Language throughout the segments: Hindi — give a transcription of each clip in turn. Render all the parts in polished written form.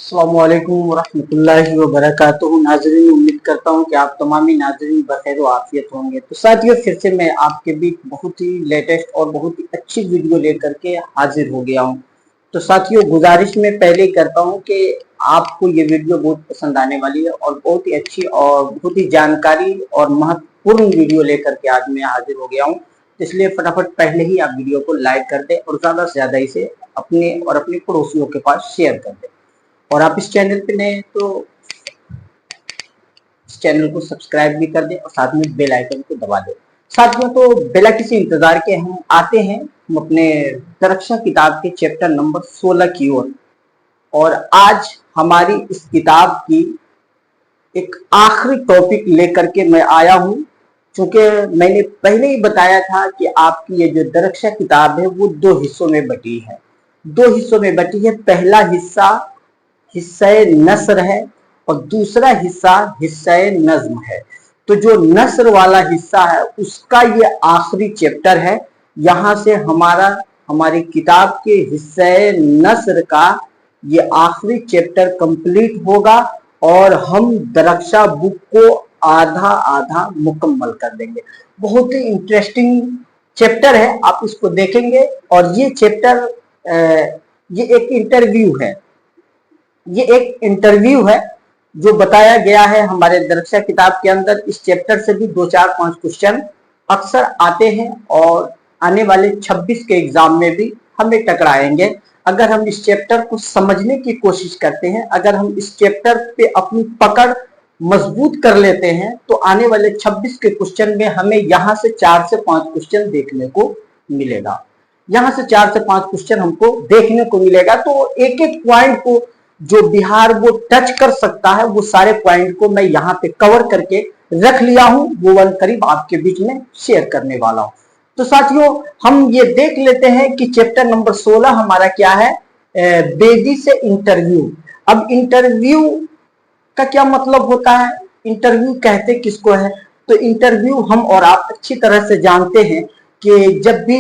अस्सलामुअलैकुम वरहमतुल्लाहि वबरकातुहू। नाज़रीन, उम्मीद करता हूँ कि आप तमामी नाज़रीन बखैर व आफियत होंगे। तो साथियों, फिर से मैं आपके बीच बहुत ही लेटेस्ट और बहुत ही अच्छी वीडियो लेकर के हाजिर हो गया हूँ। तो साथियों, गुजारिश मैं पहले ही करता हूँ कि आपको ये वीडियो बहुत पसंद आने वाली है और बहुत ही अच्छी और बहुत ही जानकारी और महत्वपूर्ण वीडियो लेकर के आज मैं हाजिर हो गया हूँ। इसलिए फटाफट पहले ही आप वीडियो को लाइक कर दें और ज़्यादा से ज़्यादा इसे अपने और अपने पड़ोसियों के पास शेयर कर दें। और आप इस चैनल पे नए हैं तो इस चैनल को सब्सक्राइब भी कर दें और साथ में बेल आइकन को दबा दें। साथियों, तो बिना किसी इंतजार के हम आते हैं हम अपने दरक्षा किताब के चैप्टर नंबर 16 की ओर। और आज हमारी इस किताब की एक आखिरी टॉपिक लेकर के मैं आया हूं, क्योंकि मैंने पहले ही बताया था कि आपकी ये जो दरक्षा किताब है वो दो हिस्सों में बटी है। दो हिस्सों में बटी है। पहला हिस्सा हिस्सा नस्र है और दूसरा हिस्सा हिस्सा नज्म है। तो जो नस्र वाला हिस्सा है उसका ये आखिरी चैप्टर है। यहाँ से हमारी किताब के हिस्से नस्र का ये आखिरी चैप्टर कंप्लीट होगा और हम दरक्षा बुक को आधा आधा मुकम्मल कर देंगे। बहुत ही इंटरेस्टिंग चैप्टर है, आप इसको देखेंगे। और ये चैप्टर ये एक इंटरव्यू है जो बताया गया है हमारे दरक्षा किताब के अंदर। इस चैप्टर से भी 2, 4, 5 क्वेश्चन अक्सर आते हैं और आने वाले 26 के एग्जाम में भी हमें टकराएंगे। अगर हम इस चैप्टर को समझने की कोशिश करते हैं, अगर हम इस चैप्टर पे अपनी पकड़ मजबूत कर लेते हैं, तो आने वाले 26 के क्वेश्चन में हमें यहाँ से 4 से 5 क्वेश्चन देखने को मिलेगा। यहाँ से 4 से 5 क्वेश्चन हमको देखने को मिलेगा। तो एक एक पॉइंट को जो बिहार वो टच कर सकता है, वो सारे पॉइंट को मैं यहाँ पे कवर करके रख लिया हूं, वो वन करीब आपके बीच में शेयर करने वाला हूं। तो साथियों, हम ये देख लेते हैं कि चैप्टर नंबर 16 हमारा क्या है, बेदी से इंटरव्यू। अब इंटरव्यू का क्या मतलब होता है, इंटरव्यू कहते किसको है? तो इंटरव्यू हम और आप अच्छी तरह से जानते हैं कि जब भी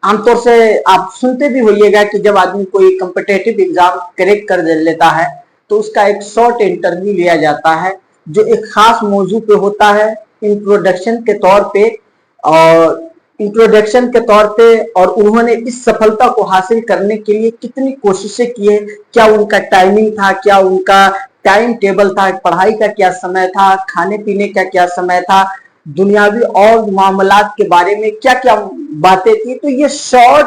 आमतौर से आप सुनते भी होइएगा कि जब आदमी कोई कॉम्पिटिटिव एग्जाम क्रैक कर लेता है तो उसका एक शॉर्ट इंटरव्यू लिया जाता है, जो एक खास मौजू पे होता है, इंट्रोडक्शन के तौर पे। और उन्होंने इस सफलता को हासिल करने के लिए कितनी कोशिशें की है, क्या उनका टाइमिंग था, क्या उनका टाइम टेबल था, पढ़ाई का क्या समय था, खाने पीने का क्या समय था, दुनियावी और मामलात के बारे में क्या क्या बातें थी। तो ये शॉर्ट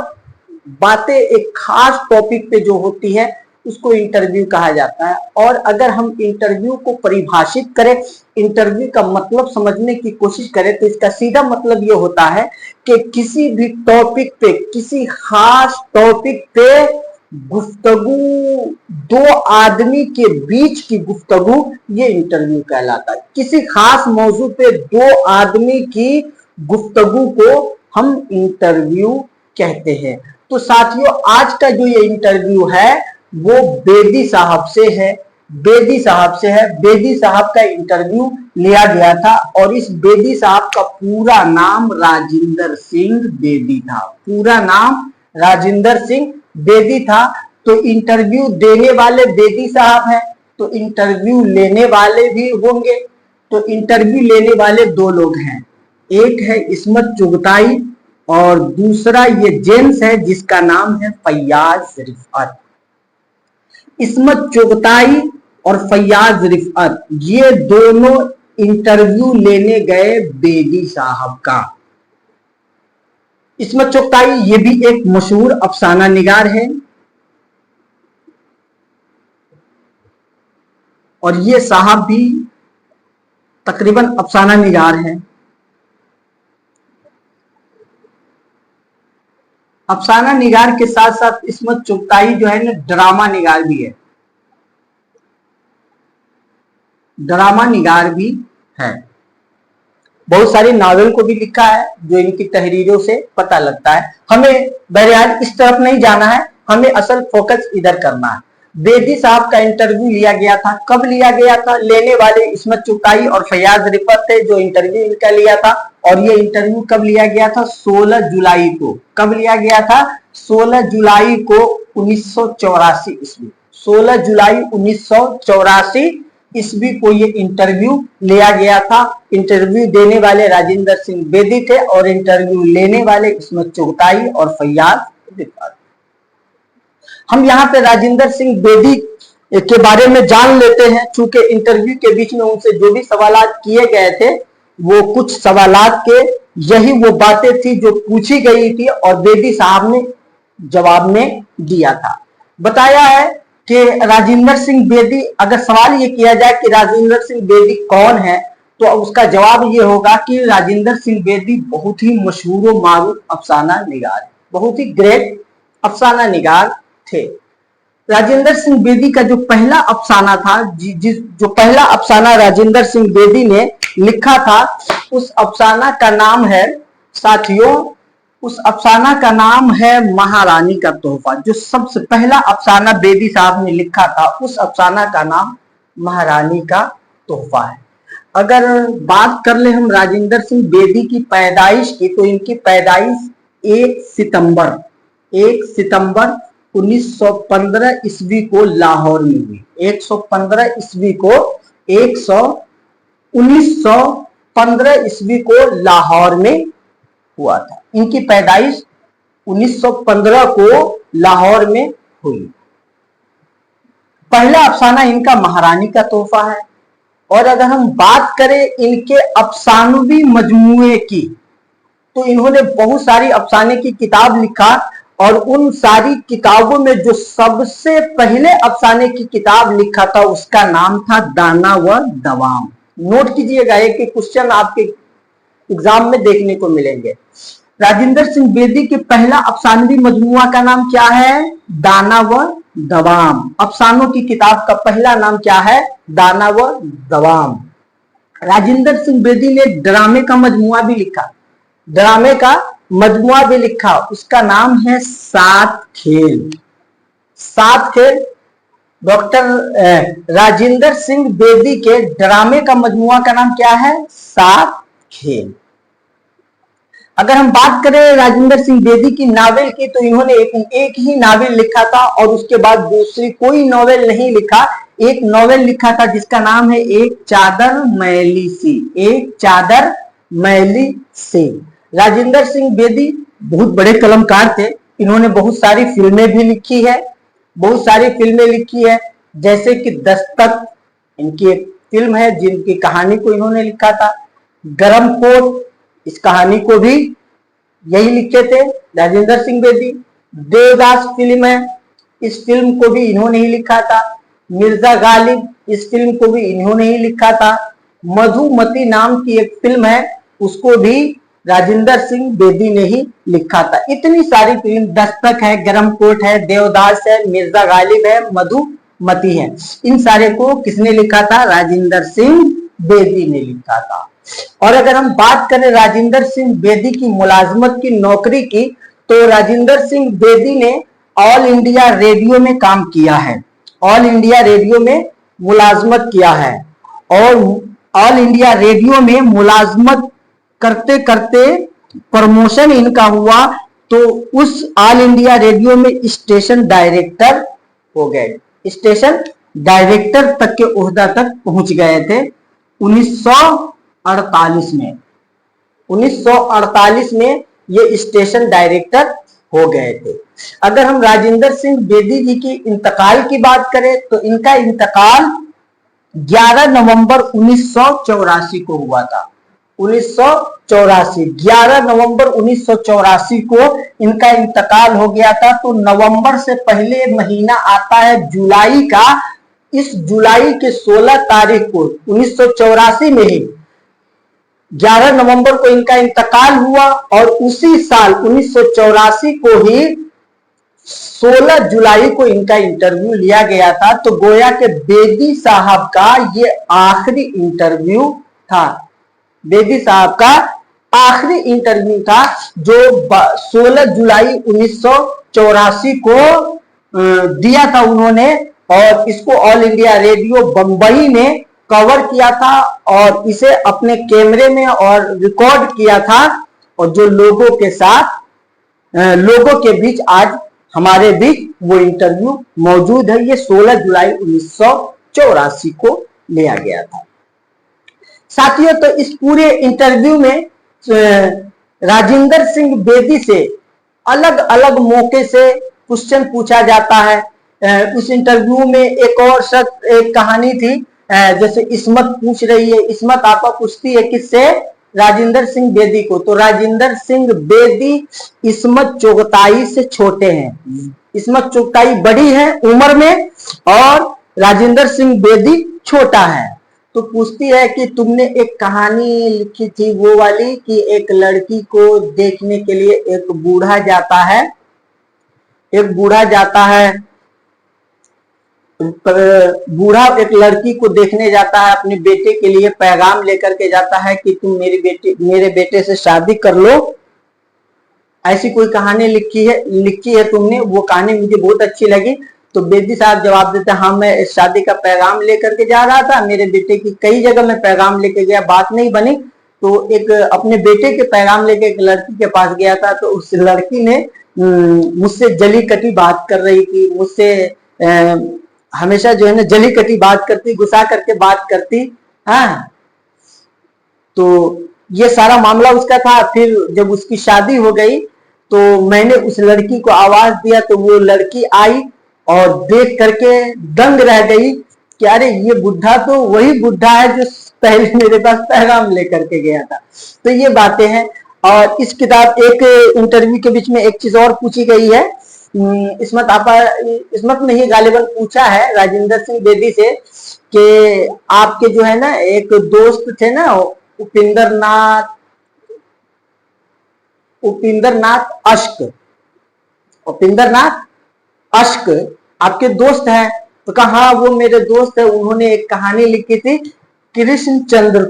बातें एक खास टॉपिक पे जो होती है उसको इंटरव्यू कहा जाता है। और अगर हम इंटरव्यू को परिभाषित करें, इंटरव्यू का मतलब समझने की कोशिश करें, तो इसका सीधा मतलब ये होता है कि किसी भी टॉपिक पे, किसी खास टॉपिक पे गुफ्तगू, दो आदमी के बीच की गुफ्तगू, ये इंटरव्यू कहलाता है। किसी खास मौजू पे दो आदमी की गुफ्तगू को हम इंटरव्यू कहते हैं। तो साथियों, आज का जो ये इंटरव्यू है वो बेदी साहब से है। बेदी साहब का इंटरव्यू लिया गया था और इस बेदी साहब का पूरा नाम राजिंदर सिंह बेदी था। पूरा नाम राजिंदर सिंह बेदी था। तो इंटरव्यू देने वाले बेदी साहब हैं, तो इंटरव्यू लेने वाले भी होंगे। तो इंटरव्यू लेने वाले दो लोग हैं, एक है इस्मत चुगताई और दूसरा ये जेंट्स है जिसका नाम है फैयाज रिफअत। इस्मत चुगताई और फैयाज रिफअत, ये दोनों इंटरव्यू लेने गए बेदी साहब का। इस्मत चुगताई ये भी एक मशहूर अफसाना निगार है और ये साहब भी तकरीबन अफसाना निगार है। अफसाना निगार के साथ साथ इस्मत चुगताई जो है ना, ड्रामा निगार भी है। ड्रामा निगार भी है। बहुत सारी नावल को भी लिखा है, जो इनकी तहरीरों से पता लगता है। हमें बहरहाल इस तरफ नहीं जाना है, हमें असल फोकस इधर करना है। बेदी साहब का इंटरव्यू लिया गया था। कब लिया गया था? लेने वाले इस्मत चुगताई और फैयाज रिफअत थे जो इंटरव्यू इनका लिया था। और ये इंटरव्यू कब लिया गया था? 16 जुलाई को। कब लिया गया था? 16 जुलाई को 1984 ईस्वी, 16 जुलाई 1984 ईस्वी को ये इंटरव्यू लिया गया था। इंटरव्यू देने वाले राजेंद्र सिंह बेदी थे और इंटरव्यू लेने वाले इसमें चुगताई और फैयाज रिफात। हम यहाँ पे राजेंद्र सिंह बेदी के बारे में जान लेते हैं, चूंकि इंटरव्यू के बीच में उनसे जो भी सवालात किए गए थे वो कुछ सवालात के यही वो बातें थी जो पूछी गई थी और बेदी साहब ने जवाब में दिया था। बताया है कि राजेंद्र सिंह बेदी, अगर सवाल ये किया जाए कि राजेंद्र सिंह बेदी कौन है, तो उसका जवाब ये होगा कि राजेंद्र सिंह बेदी बहुत ही मशहूर व मारूफ अफसाना निगार, बहुत ही ग्रेट अफसाना निगार थे। राजेंद्र सिंह बेदी का जो पहला अफसाना था, जो पहला अफसाना राजेंद्र सिंह बेदी ने लिखा था, उस अफसाना का नाम है साथियों, उस अफसाना का नाम है महारानी का तोहफा। जो सबसे पहला अफसाना बेदी साहब ने लिखा था, उस अफसाना का नाम महारानी का तोहफा है। अगर बात कर ले हम राजेंद्र सिंह बेदी की पैदाइश की, तो इनकी पैदाइश 1 सितंबर 1915 ईस्वी को लाहौर में हुई। 115 ईस्वी को 1915 ईस्वी को लाहौर में हुआ था। इनकी पैदाइश 1915 को लाहौर में हुई। पहला अफसाना इनका महारानी का तोहफा है। और अगर हम बात करें इनके अफसानवी मजमूए की, तो इन्होंने बहुत सारी अफसाने की किताब लिखा और उन सारी किताबों में जो सबसे पहले अफसाने की किताब लिखा था उसका नाम था दाना व दवाम। नोट कीजिएगा, एक क्वेश्चन आपके एग्जाम में देखने को मिलेंगे। राजेंद्र सिंह बेदी के पहला अफसानवी मजमुआ का नाम क्या है? दाना व दवाम। अफसानों की किताब का पहला नाम क्या है? दाना व दवाम। राजेंद्र सिंह बेदी ने ड्रामे का मजमुआ भी लिखा, ड्रामे का मजमुआ भी लिखा, उसका नाम है 7 खेल। 7 खेल। डॉक्टर राजेंद्र सिंह बेदी के ड्रामे का मजमुआ का नाम क्या है? 7 खेल। अगर हम बात करें राजेंद्र सिंह बेदी की नावल की, तो इन्होंने एक ही नावल लिखा था और उसके बाद दूसरी कोई नॉवेल नहीं लिखा। एक नॉवेल लिखा था जिसका नाम है एक चादर मैली सी। एक चादर मैली सी। राजेंद्र सिंह बेदी बहुत बड़े कलमकार थे। इन्होंने बहुत सारी फिल्में भी लिखी है, बहुत सारी फिल्में लिखी है, जैसे कि दस्तक इनकी एक फिल्म है जिनकी कहानी को इन्होंने लिखा था। गरम कोट, इस कहानी को भी यही लिखे थे राजेंद्र सिंह बेदी। देवदास फिल्म है, इस फिल्म को भी इन्होंने ही लिखा था। मिर्जा गालिब, इस फिल्म को भी इन्होंने ही लिखा था। मधुमती नाम की एक फिल्म है, उसको भी राजेंद्र सिंह बेदी ने ही लिखा था। इतनी सारी फिल्म, दस्तक है, गरम कोट है, देवदास है, मिर्जा गालिब है, मधुमती है, इन सारे को किसने लिखा था? राजेंद्र सिंह बेदी ने लिखा था। और अगर हम बात करें राजेंद्र सिंह बेदी की मुलाजमत की, नौकरी की, तो राजेंद्र सिंह बेदी ने ऑल इंडिया रेडियो में काम किया है। ऑल इंडिया रेडियो में मुलाजमत किया है और ऑल इंडिया रेडियो में मुलाजमत करते करते प्रमोशन इनका हुआ, तो उस ऑल इंडिया रेडियो में स्टेशन डायरेक्टर हो गए। स्टेशन डायरेक्टर तक के ओहदा तक पहुंच गए थे 1948 में। 1948 में ये स्टेशन डायरेक्टर हो गए थे। अगर हम राजेंद्र सिंह बेदी जी की इंतकाल की बात करें, तो इनका इंतकाल 11 नवंबर 1984 को हुआ था। 1984, 11 नवंबर 1984 को इनका इंतकाल हो गया था। तो नवंबर से पहले महीना आता है जुलाई का। इस जुलाई के 16 तारीख को 1984 में ही 11 नवंबर को इनका इंतकाल हुआ और उसी साल 1984 को ही 16 जुलाई को इनका इंटरव्यू लिया गया था। तो गोया के बेदी साहब का ये आखिरी इंटरव्यू था। बेदी साहब का आखिरी इंटरव्यू था जो 16 जुलाई 1984 को दिया था उन्होंने, और इसको ऑल इंडिया रेडियो बंबई ने कवर किया था और इसे अपने कैमरे में और रिकॉर्ड किया था, और जो लोगों के साथ, लोगों के बीच आज हमारे बीच वो इंटरव्यू मौजूद है। ये 16 जुलाई 1984 को लिया गया था। साथियों, तो इस पूरे इंटरव्यू में राजेंद्र सिंह बेदी से अलग अलग मौके से क्वेश्चन पूछा जाता है। उस इंटरव्यू में एक और एक कहानी थी, जैसे इस्मत पूछ रही है, इस्मत आपा पूछती है किससे, राजेंद्र सिंह बेदी को। तो राजेंद्र सिंह बेदी इस्मत चुगताई से छोटे हैं। इस्मत चुगताई बड़ी है उम्र में और राजेंद्र सिंह बेदी छोटा है। तो पूछती है कि तुमने एक कहानी लिखी थी वो वाली कि एक लड़की को देखने के लिए एक बूढ़ा जाता है, बूढ़ा एक लड़की को देखने जाता है, अपने बेटे के लिए पैगाम लेकर के जाता है कि तुम मेरे बेटे से शादी कर लो। ऐसी कोई कहानी लिखी है तुमने, वो कहानी मुझे बहुत अच्छी लगी। तो बेदी साहब जवाब देते हैं, हाँ मैं इस शादी का पैगाम लेकर के जा रहा था, मेरे बेटे की कई जगह मैं पैगाम लेके गया, बात नहीं बनी। तो एक अपने बेटे के पैगाम लेके एक लड़की के पास गया था, तो उस लड़की ने मुझसे जली कटी बात कर रही थी, मुझसे हमेशा जो है ना जली कटी बात करती, गुस्सा करके बात करती। हाँ, तो ये सारा मामला उसका था। फिर जब उसकी शादी हो गई तो मैंने उस लड़की को आवाज दिया, तो वो लड़की आई और देख करके दंग रह गई कि अरे ये बुढ़ा तो वही बुढ़ा है जो पहले मेरे पास पैगाम लेकर के गया था। तो ये बातें हैं। और इस किताब एक इंटरव्यू के बीच में एक चीज और पूछी गई है, इस्मत ने ही गालिबन पूछा है राजेंद्र सिंह बेदी से कि आपके जो है ना एक दोस्त थे ना उपिंदर नाथ अश्क आपके दोस्त हैं? तो कहा हाँ वो मेरे दोस्त है, उन्होंने एक कहानी लिखी थी कृष्णचंद्र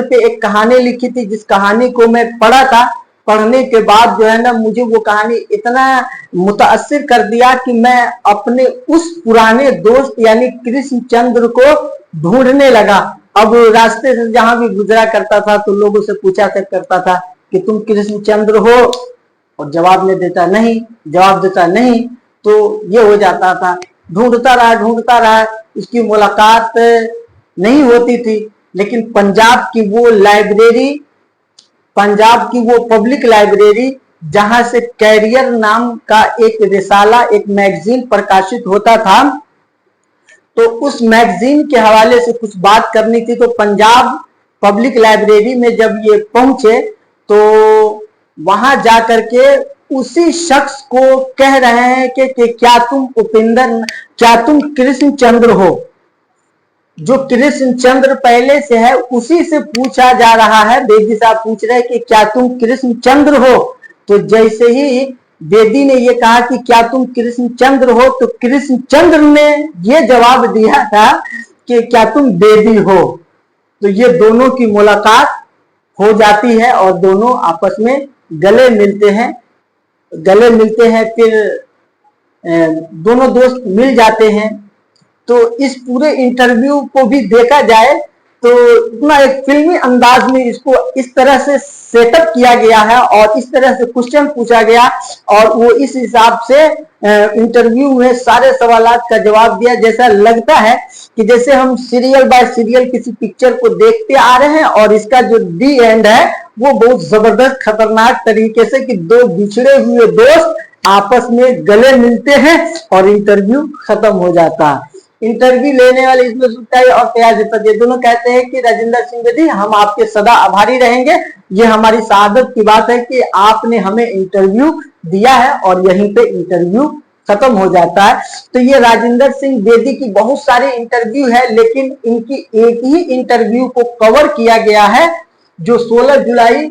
पे एक कहानी लिखी थी, जिस कहानी को मैं पढ़ा था। पढ़ने के बाद जो है ना मुझे वो कहानी इतना मुतासिर कर दिया कि मैं अपने उस पुराने दोस्त यानी कृष्णचंद्र को ढूंढने लगा। अब रास्ते से जहां भी गुजरा करता था तो लोगों से पूछा करता था कि तुम कृष्णचंद्र हो, और जवाब देता नहीं, तो ये हो जाता था। ढूंढता रहा, उसकी मुलाकात नहीं होती थी। लेकिन पंजाब की वो पब्लिक लाइब्रेरी जहां से कैरियर नाम का एक रिसाला, एक मैगजीन प्रकाशित होता था, तो उस मैगजीन के हवाले से कुछ बात करनी थी। तो पंजाब पब्लिक लाइब्रेरी में जब ये पहुंचे तो वहां जाकर के उसी शख्स को कह रहे हैं कि क्या तुम कृष्णचंद्र हो? जो कृष्णचंद्र पहले से है उसी से पूछा जा रहा है। बेदी साहब पूछ रहे हैं कि क्या तुम कृष्णचंद्र हो? तो जैसे ही बेदी ने ये कहा कि क्या तुम कृष्णचंद्र हो, तो कृष्णचंद्र ने ये जवाब दिया था कि क्या तुम बेदी हो? तो ये दोनों की मुलाकात हो जाती है और दोनों आपस में गले मिलते हैं। फिर दोनों दोस्त मिल जाते हैं। तो इस पूरे इंटरव्यू को भी देखा जाए तो इतना एक फिल्मी अंदाज में इसको इस तरह से सेटअप किया गया है और इस तरह से क्वेश्चन पूछा गया और वो इस हिसाब से इंटरव्यू में सारे सवालात का जवाब दिया। जैसा लगता है कि जैसे हम सीरियल बाय सीरियल किसी पिक्चर को देखते आ रहे हैं और इसका जो दी एंड है वो बहुत जबरदस्त खतरनाक तरीके से कि दो बिछड़े हुए दोस्त आपस में गले मिलते हैं और इंटरव्यू खत्म हो जाता है। इंटरव्यू लेने वाले इसमें सुनता है और तैयार देता है। दोनों कहते हैं कि राजेंद्र सिंह बेदी हम आपके सदा आभारी रहेंगे, ये हमारी सआदत की बात है कि आपने हमें इंटरव्यू दिया है, और यहीं पे इंटरव्यू खत्म हो जाता है। तो ये राजेंद्र सिंह बेदी की बहुत सारे इंटरव्यू है, लेकिन इनकी एक ही इंटरव्यू को कवर किया गया है जो 16 जुलाई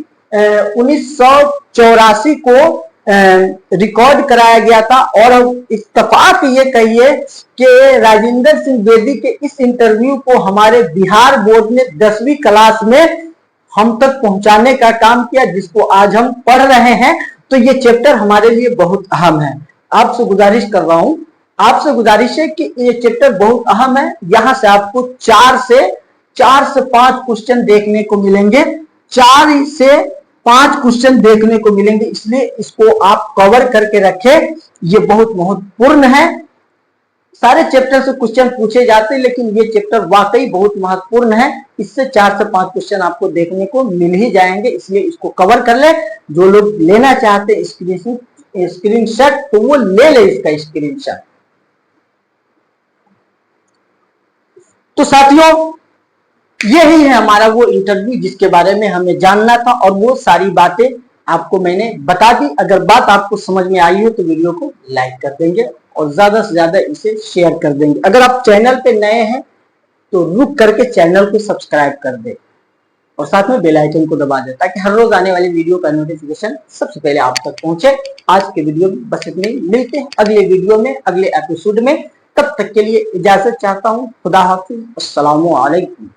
1984 को रिकॉर्ड कराया गया था। और इत्तेफाक ये कहिए कि राजेंद्र सिंह बेदी के इस इंटरव्यू को हमारे बिहार बोर्ड ने 10वीं क्लास में हम तक पहुंचाने का काम किया, जिसको आज हम पढ़ रहे हैं। तो ये चैप्टर हमारे लिए बहुत अहम है। आपसे गुजारिश कर रहा हूं, आपसे गुजारिश है कि ये चैप्टर बहुत अहम है। यहां से आपको 4 से 5 क्वेश्चन देखने को मिलेंगे। 4 से 5 क्वेश्चन देखने को मिलेंगे, इसलिए इसको आप कवर करके रखें, ये बहुत महत्वपूर्ण है। सारे चैप्टर से क्वेश्चन पूछे जाते हैं, लेकिन ये चैप्टर वाकई बहुत महत्वपूर्ण है। इससे 4 से 5 क्वेश्चन आपको देखने को मिल ही जाएंगे, इसलिए इसको कवर कर ले। जो लोग लेना चाहते हैं स्क्रीनशॉट, तो वो ले ले इसका स्क्रीनशॉट। तो साथियों, यही है हमारा वो इंटरव्यू जिसके बारे में हमें जानना था, और वो सारी बातें आपको मैंने बता दी। अगर बात आपको समझ में आई हो तो वीडियो को लाइक कर देंगे और ज्यादा से ज्यादा इसे शेयर कर देंगे। अगर आप चैनल पे नए हैं तो रुक करके चैनल को सब्सक्राइब कर दे और साथ में बेल आइकन को दबा दे, ताकि हर रोज आने वाली वीडियो का नोटिफिकेशन सबसे पहले आप तक पहुंचे। आज के वीडियो में बस इतने ही, मिलते हैं अगले वीडियो में, अगले एपिसोड में। तब तक के लिए इजाजत चाहता हूं। खुदा हाफिज, अस्सलामु अलैकुम।